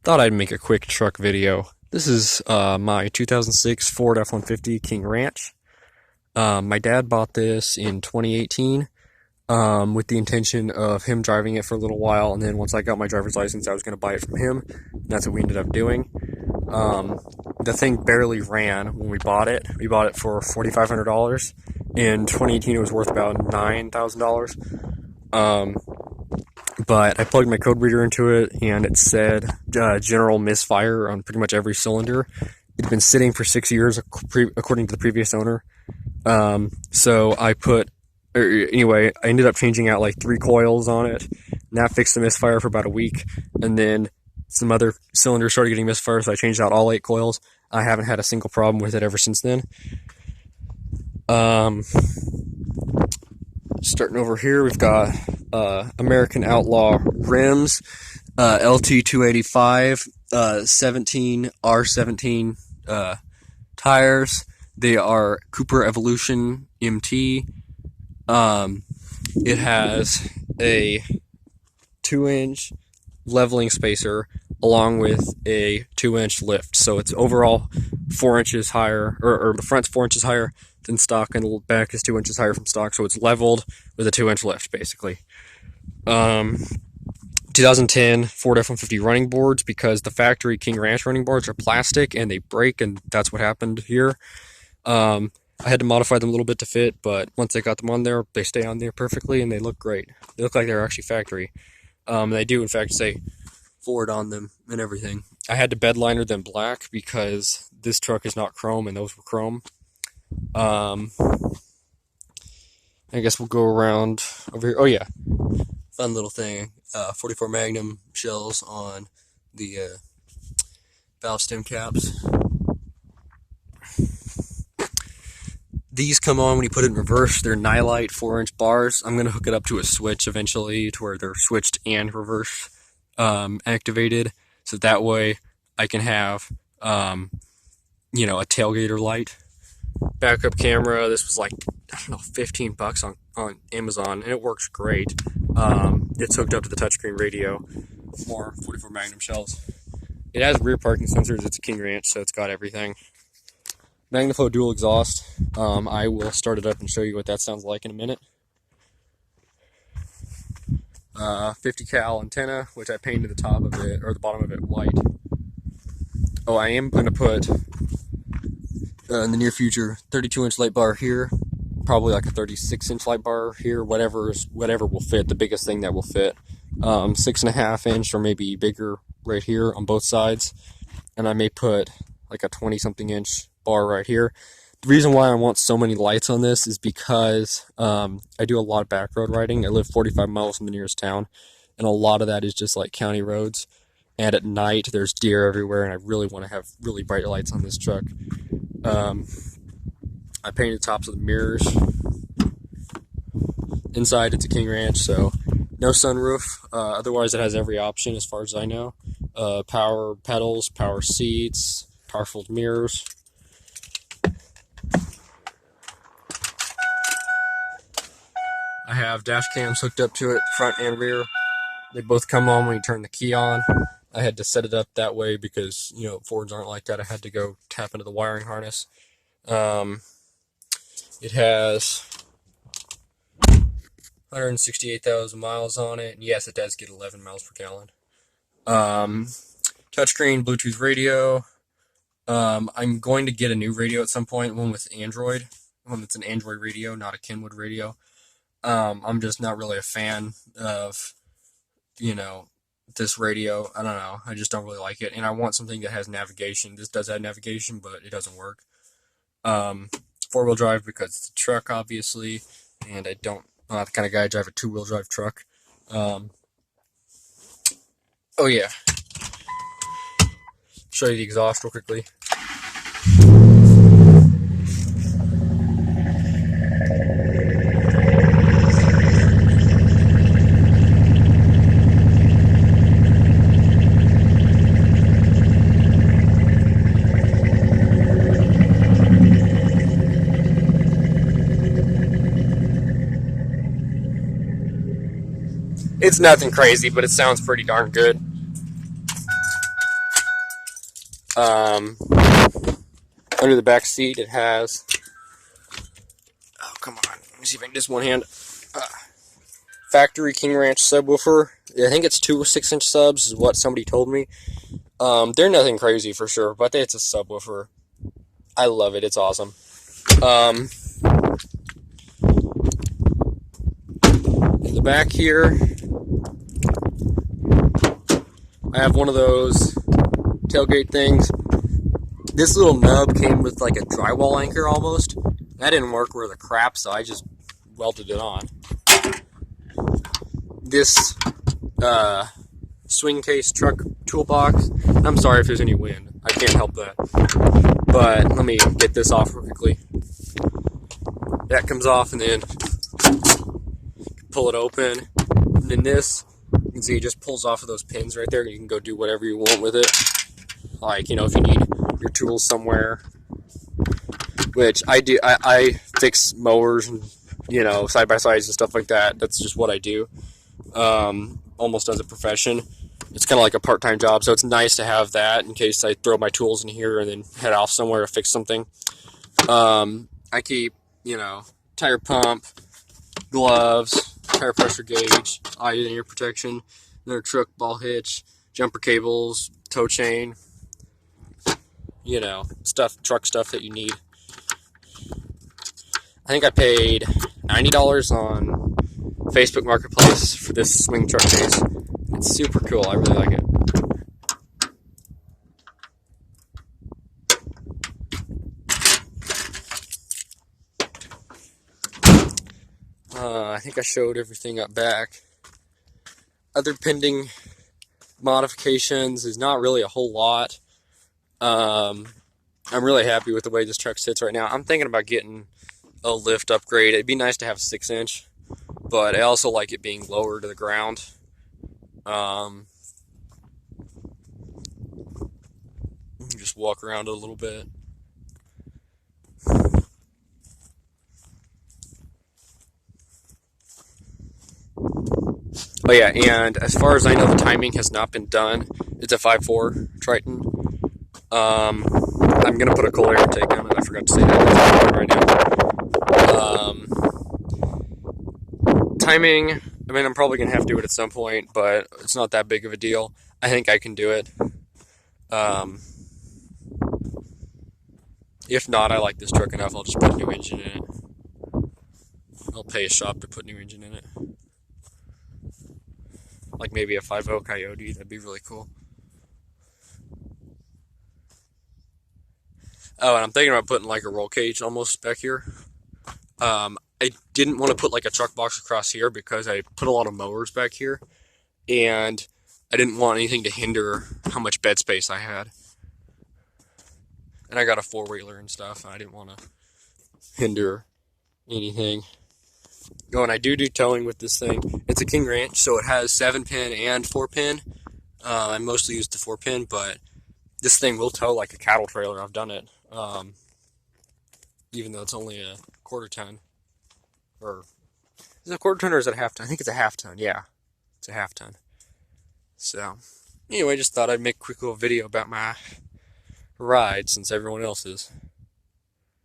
Thought I'd make a quick truck video. This is my 2006 Ford F-150 King Ranch. My dad bought this in 2018 with the intention of him driving it for a little while, and then once I got my driver's license, I was going to buy it from him. And that's what we ended up doing. The thing barely ran when we bought it. We bought it for $4,500. In 2018, it was worth about $9,000. But I plugged my code reader into it, and it said general misfire on pretty much every cylinder. It had been sitting for 6 years, according to the previous owner. So I anyway, I ended up changing out like 3 coils on it, and that fixed the misfire for about a week. And then some other cylinders started getting misfire, so I changed out all 8 coils. I haven't had a single problem with it ever since then. Starting over here, we've got American Outlaw rims, LT285, 17 R17 tires. They are Cooper Evolution MT. It has a 2-inch leveling spacer along with a 2-inch lift, so it's overall 4 inches higher, or the front's 4 inches higher than stock, and the back is 2 inches higher from stock, so it's leveled with a 2-inch lift, basically. 2010 Ford F-150 running boards, because the factory King Ranch running boards are plastic and they break, and that's what happened here. I had to modify them a little bit to fit, but once I got them on there, they stay on there perfectly, and they look great. They look like they're actually factory. They do, in fact, say Ford on them and everything. I had to bed liner them black because this truck is not chrome, and those were chrome. I guess we'll go around over here. Oh yeah, fun little thing. 44 Magnum shells on the valve stem caps. These come on when you put it in reverse. They're Nylite 4-inch bars. I'm going to hook it up to a switch eventually to where they're switched and reverse activated, so that way I can have a tailgater light. Backup camera. This was like, I don't know, $15 on Amazon, and it works great. It's hooked up to the touchscreen radio. More 44 Magnum shells. It has rear parking sensors. It's a King Ranch, so it's got everything. Magnaflow dual exhaust. I will start it up and show you what that sounds like in a minute. 50 cal antenna, which I painted the top of it, or the bottom of it, white. Oh, I am going to put, in the near future, 32-inch light bar here, probably like a 36-inch light bar here, whatever will fit, the biggest thing that will fit. 6.5-inch or maybe bigger right here on both sides, and I may put like a 20-something inch bar right here. The reason why I want so many lights on this is because I do a lot of back road riding. I live 45 miles from the nearest town, and a lot of that is just like county roads. And at night, there's deer everywhere, and I really want to have really bright lights on this truck. I painted the tops of the mirrors. Inside, it's a King Ranch, so no sunroof. Otherwise, it has every option as far as I know. Power pedals, power seats, power-filled mirrors. I have dash cams hooked up to it, front and rear. They both come on when you turn the key on. I had to set it up that way because, Fords aren't like that. I had to go tap into the wiring harness. It has 168,000 miles on it. And yes, it does get 11 miles per gallon. Touchscreen Bluetooth radio. I'm going to get a new radio at some point, one with Android. One that's an Android radio, not a Kenwood radio. I'm just not really a fan of, this radio. I don't know. I just don't really like it. And I want something that has navigation. This does have navigation, but it doesn't work. 4-wheel drive because it's a truck, obviously. And I'm not the kind of guy to drive a 2-wheel drive truck. Oh, yeah. Show you the exhaust real quickly. It's nothing crazy, but it sounds pretty darn good. Um, under the back seat, it has. Oh, come on. Let me see if I can just one hand. Factory King Ranch subwoofer. I think it's two 6-inch subs, is what somebody told me. They're nothing crazy for sure, but it's a subwoofer. I love it. It's awesome. In the back here, I have one of those tailgate things. This little nub came with like a drywall anchor almost. That didn't work worth a crap, so I just welded it on. This swing case truck toolbox. I'm sorry if there's any wind. I can't help that. But let me get this off real quickly. That comes off, and then pull it open. And then this, you can see it just pulls off of those pins right there. You can go do whatever you want with it. Like, you know, if you need your tools somewhere. Which I do. I fix mowers and, you know, side-by-sides and stuff like that. That's just what I do. Almost as a profession. It's kind of like a part-time job, so it's nice to have that in case I throw my tools in here and then head off somewhere to fix something. I keep, you know, tire pump, gloves, tire pressure gauge, eye and ear protection, another truck ball hitch, jumper cables, tow chain, you know, truck stuff that you need. I think I paid $90 on Facebook Marketplace for this swing truck case. It's super cool. I really like it. I think I showed everything up back. Other pending modifications is not really a whole lot. I'm really happy with the way this truck sits right now. I'm thinking about getting a lift upgrade. It'd be nice to have a 6-inch, but I also like it being lower to the ground. Just walk around it a little bit. Oh yeah, and as far as I know, the timing has not been done. It's a 5.4 Triton. I'm gonna put a cold air intake on it. I forgot to say that right now. Timing. I mean, I'm probably gonna have to do it at some point, but it's not that big of a deal. I think I can do it. If not, I like this truck enough. I'll just put a new engine in it. I'll pay a shop to put a new engine in it. Like maybe a 5.0 Coyote. That'd be really cool. Oh, and I'm thinking about putting like a roll cage almost back here. I didn't want to put like a truck box across here because I put a lot of mowers back here, and I didn't want anything to hinder how much bed space I had. And I got a 4-wheeler and stuff, and I didn't want to hinder anything. Oh, and I do towing with this thing. It's a King Ranch, so it has 7-pin and 4-pin. I mostly use the 4-pin, but this thing will tow like a cattle trailer. I've done it. Even though it's only a quarter ton. Or is it a quarter ton or is it a half ton? I think it's a half ton. Yeah, it's a half ton. So, anyway, just thought I'd make a quick little video about my ride since everyone else is.